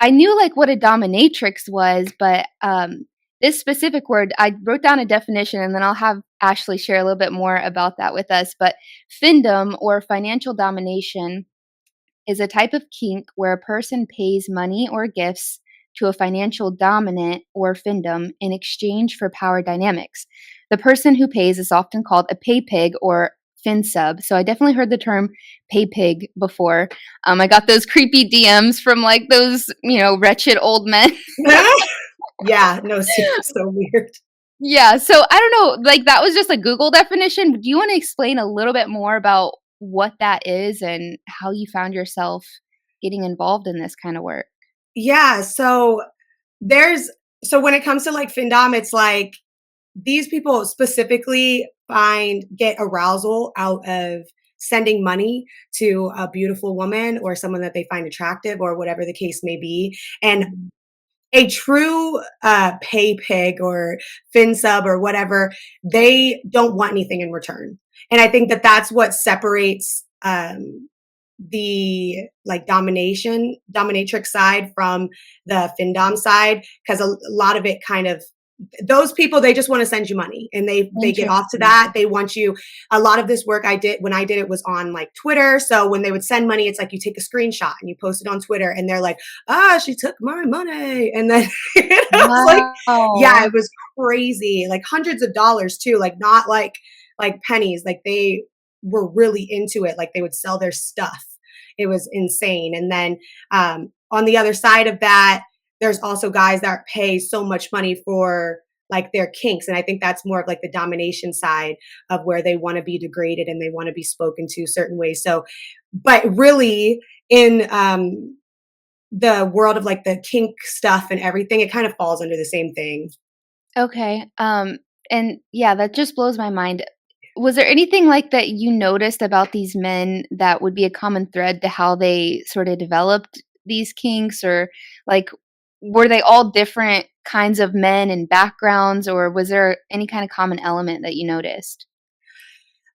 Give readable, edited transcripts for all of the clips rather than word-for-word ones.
I knew like what a dominatrix was, but this specific word, I wrote down a definition and then I'll have Ashley share a little bit more about that with us. But Findom, or financial domination, is a type of kink where a person pays money or gifts to a financial dominant, or Findom, in exchange for power dynamics. The person who pays is often called a pay pig or fin sub. So I definitely heard the term pay pig before. I got those creepy DMs from like those, wretched old men. Yeah, no, so weird. Yeah, so I don't know, like that was just a Google definition. Do you want to explain a little bit more about what that is and how you found yourself getting involved in this kind of work? Yeah, there's so when it comes to like Findom, it's like these people specifically get arousal out of sending money to a beautiful woman or someone that they find attractive or whatever the case may be. And Mhm. a true pay pig or fin sub or whatever, they don't want anything in return. And I think that that's what separates the like dominatrix side from the findom side, because a lot of it kind of, those people, they just want to send you money and they get off to Interesting. that. They want you, a lot of this work I did when I did it was on like Twitter. So when they would send money, it's like you take a screenshot and you post it on Twitter and they're like, she took my money. And then it was like, yeah, Wow. it was crazy, like hundreds of dollars too, like not like pennies, like they were really into it, like they would sell their stuff. It was insane. And then on the other side of that, there's also guys that pay so much money for like their kinks. And I think that's more of like the domination side of where they want to be degraded and they want to be spoken to certain ways. So, but really in the world of like the kink stuff and everything, it kind of falls under the same thing. Okay. And yeah, that just blows my mind. Was there anything like that you noticed about these men that would be a common thread to how they sort of developed these kinks, or like were they all different kinds of men and backgrounds, or was there any kind of common element that you noticed?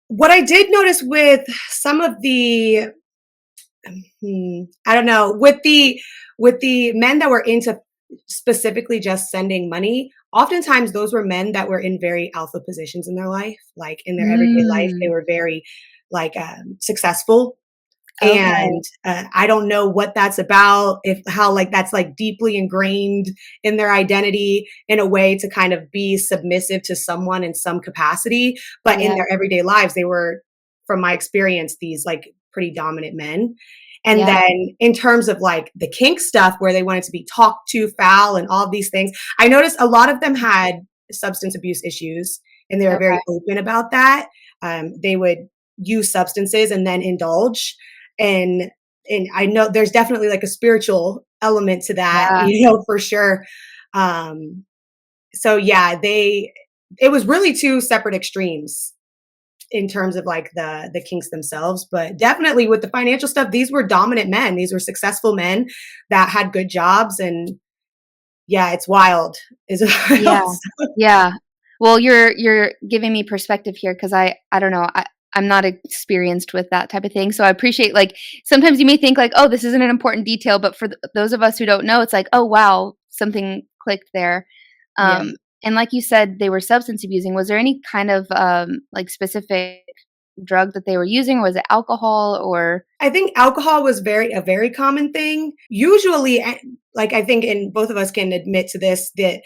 What I did notice with some of the I don't know, with the men that were into specifically just sending money, oftentimes those were men that were in very alpha positions in their life, like in their everyday life, they Mm, were very like successful. okay. And I don't know what that's about, if how like that's like deeply ingrained in their identity in a way to kind of be submissive to someone in some capacity. But in Yeah. their everyday lives, they were, from my experience, these like pretty dominant men. And Yeah. then in terms of like the kink stuff where they wanted to be talked to foul and all these things, I noticed a lot of them had substance abuse issues and they were Okay. very open about that. They would use substances and then indulge. And and I know there's definitely like a spiritual element to that, Yeah. for sure. Um, so yeah, it was really two separate extremes in terms of like the kinks themselves, but definitely with the financial stuff, these were dominant men. These were successful men that had good jobs, and yeah, it's wild. Is Yeah. wild. Yeah. Well, you're giving me perspective here because I don't know, I'm not experienced with that type of thing, so I appreciate, like, sometimes you may think like, "Oh, this isn't an important detail," but for those of us who don't know, it's like, "Oh, wow, something clicked there." Yeah. And like you said, they were substance abusing. Was there any kind of, like, specific drug that they were using? Was it alcohol or I think alcohol was a very common thing. Usually, like I think, and both of us can admit to this, that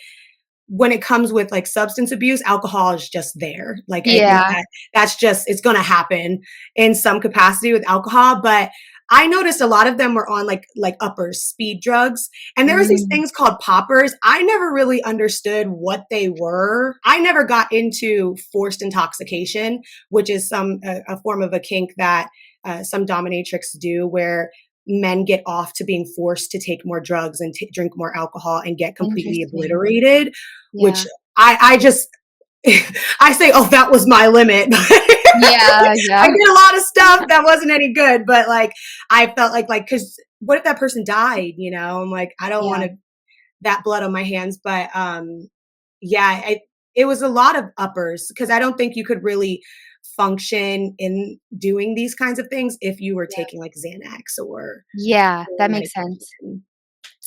when it comes with like substance abuse, alcohol is just there. Like I think Yeah. that's just, it's going to happen in some capacity with alcohol. But I noticed a lot of them were on like uppers, speed drugs, and there was these Mm, things called poppers. I never really understood what they were. I never got into forced intoxication, which is a form of a kink that some dominatrix do, where men get off to being forced to take more drugs and drink more alcohol and get completely interesting. obliterated, which Yeah. I just I say, oh, that was my limit. Yeah, I yeah. did a lot of stuff that wasn't any good, but like I felt like because what if that person died? I'm like, I don't want Yeah. to that blood on my hands. But yeah, it was a lot of uppers because I don't think you could really function in doing these kinds of things if you were Yeah. taking like Xanax or Yeah, that makes sense. medication.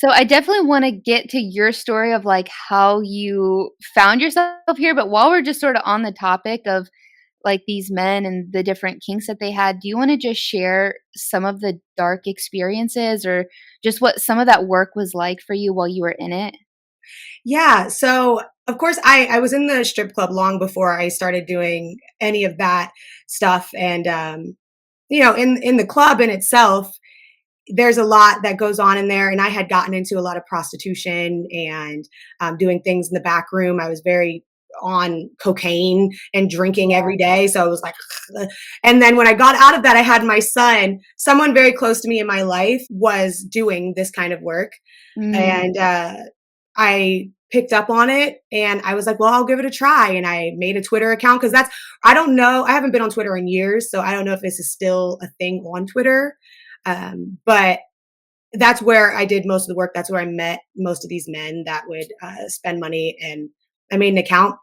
So I definitely wanna get to your story of, like, how you found yourself here, but while we're just sorta on the topic of, like, these men and the different kinks that they had, do you wanna just share some of the dark experiences or just what some of that work was like for you while you were in it? Yeah, so of course I was in the strip club long before I started doing any of that stuff, and in the club in itself, there's a lot that goes on in there, and I had gotten into a lot of prostitution and doing things in the back room. I was very on cocaine and drinking Yeah. every day, so I was like, ugh. And then when I got out of that, I had my son. Someone very close to me in my life was doing this kind of work, Mm, and I picked up on it and I was like, well, I'll give it a try. And I made a Twitter account because I don't know, I haven't been on Twitter in years. So I don't know if this is still a thing on Twitter. But that's where I did most of the work. That's where I met most of these men that would spend money. And I made an account.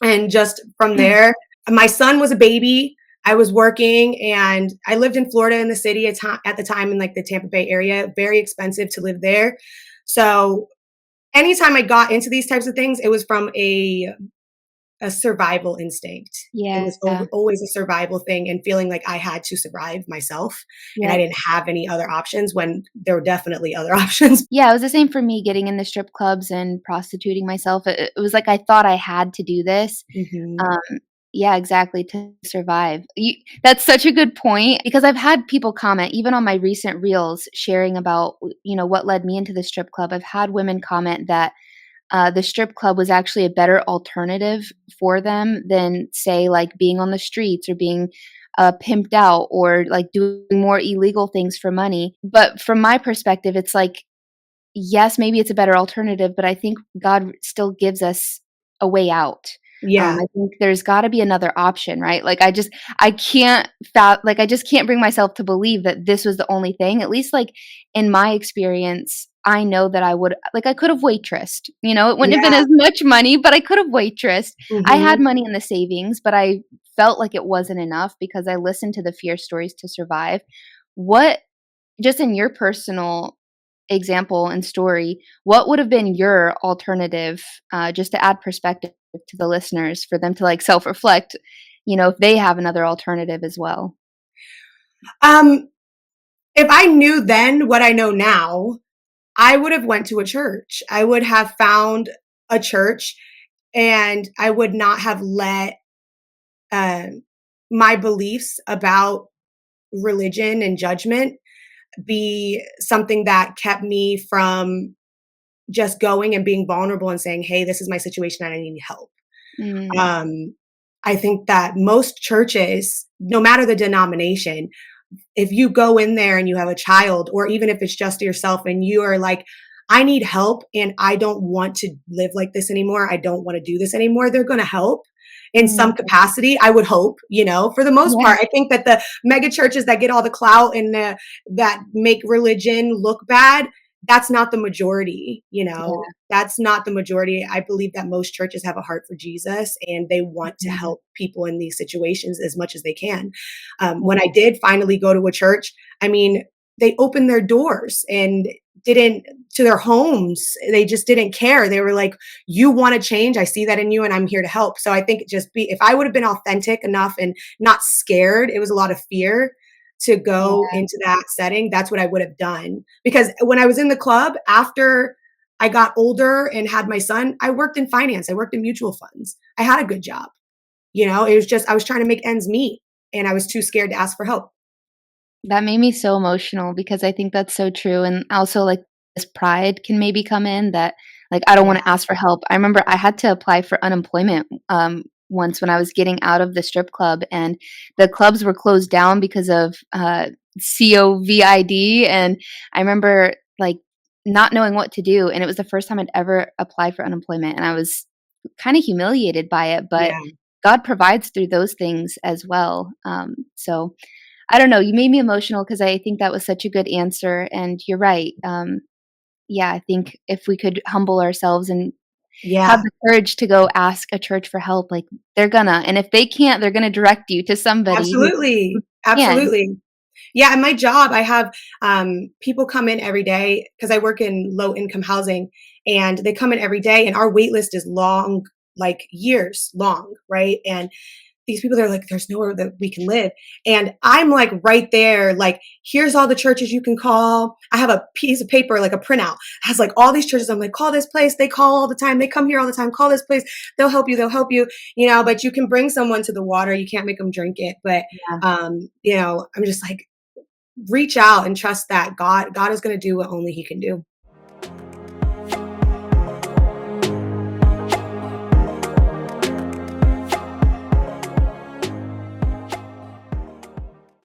And just from there, my son was a baby. I was working and I lived in Florida in the city at the time in like the Tampa Bay area, very expensive to live there. So anytime I got into these types of things, it was from a survival instinct. It was yeah. always a survival thing and feeling like I had to survive myself and I Yep. didn't have any other options when there were definitely other options. Yeah, it was the same for me getting in the strip clubs and prostituting myself. It was like I thought I had to do this. Mhm. Um, yeah, exactly, to survive. That's such a good point because I've had people comment, even on my recent reels, sharing about, what led me into the strip club. I've had women comment that the strip club was actually a better alternative for them than, say, like being on the streets or being pimped out or like doing more illegal things for money. But from my perspective, it's like, yes, maybe it's a better alternative, but I think God still gives us a way out. Yeah, I think there's gotta be another option, right? Like, I just can't bring myself to believe that this was the only thing. At least, like, in my experience, I know that I could have waitressed, it wouldn't have been yeah, as much money, but I could have waitressed. I had mhm. money in the savings, but I felt like it wasn't enough because I listened to the fear stories to survive. What just in your personal example and story, what would have been your alternative, just to add perspective to the listeners for them to, like, self-reflect, if they have another alternative as well? Um, if I knew then what I know now, I would have went to a church. I would have found a church and I would not have let, um, my beliefs about religion and judgment be something that kept me from just going and being vulnerable and saying, "Hey, this is my situation and I need help." Mm, Um, I think that most churches, no matter the denomination, if you go in there and you have a child, or even if it's just yourself and you are like, I need help and I don't want to live like this anymore. I don't want to do this anymore. They're going to help in some mm, capacity. I would hope, for the most yeah, part. I think that the mega churches that get all the clout and that make religion look bad, that's not the majority, yeah, that's not the majority. I believe that most churches have a heart for Jesus and they want to mhm, help people in these situations as much as they can. When I yeah, did finally go to a church, I mean, they opened their doors and didn't to their homes. They just didn't care. They were like, "You want to change? I see that in you, and I'm here to help." So I think just be if I would have been authentic enough and not scared, it was a lot of fear to go yeah, into that setting. That's what I would have done because when I was in the club after I got older and had my son, I worked in finance. I worked in mutual funds. I had a good job. It was just I was trying to make ends meet and I was too scared to ask for help. that made me so emotional because I think that's so true, and also, like, this pride can maybe come in that, like, I don't Yeah, wanna ask for help. I remember I had to apply for unemployment, once when I was getting out of the strip club, and the clubs were closed down because of, COVID, and I remember, like, not knowing what to do, and it was the first time I'd ever applied for unemployment, and I was kinda humiliated by it, but yeah, God provides through those things as well, so I don't know, you made me emotional because I think that was such a good answer, and you're right, yeah, I think if we could humble ourselves and have yeah, the courage to go ask a church for help, like, they're gonna and if they can't, they're gonna direct you to somebody who absolutely, can. absolutely. Yeah, at my job, I have people come in every day because I work in low income housing, and they come in every day, and our wait list is long, like years long, right? And these people, they're like, there's nowhere that we can live. And I'm like right there, like, here's all the churches you can call. I have a piece of paper, like a printout, has like all these churches. I'm like, call this place. They call all the time. They come here all the time. Call this place. They'll help you. They'll help you, but you can bring someone to the water. You can't make them drink it. But, Yeah. I'm just like, reach out and trust that God is going to do what only he can do.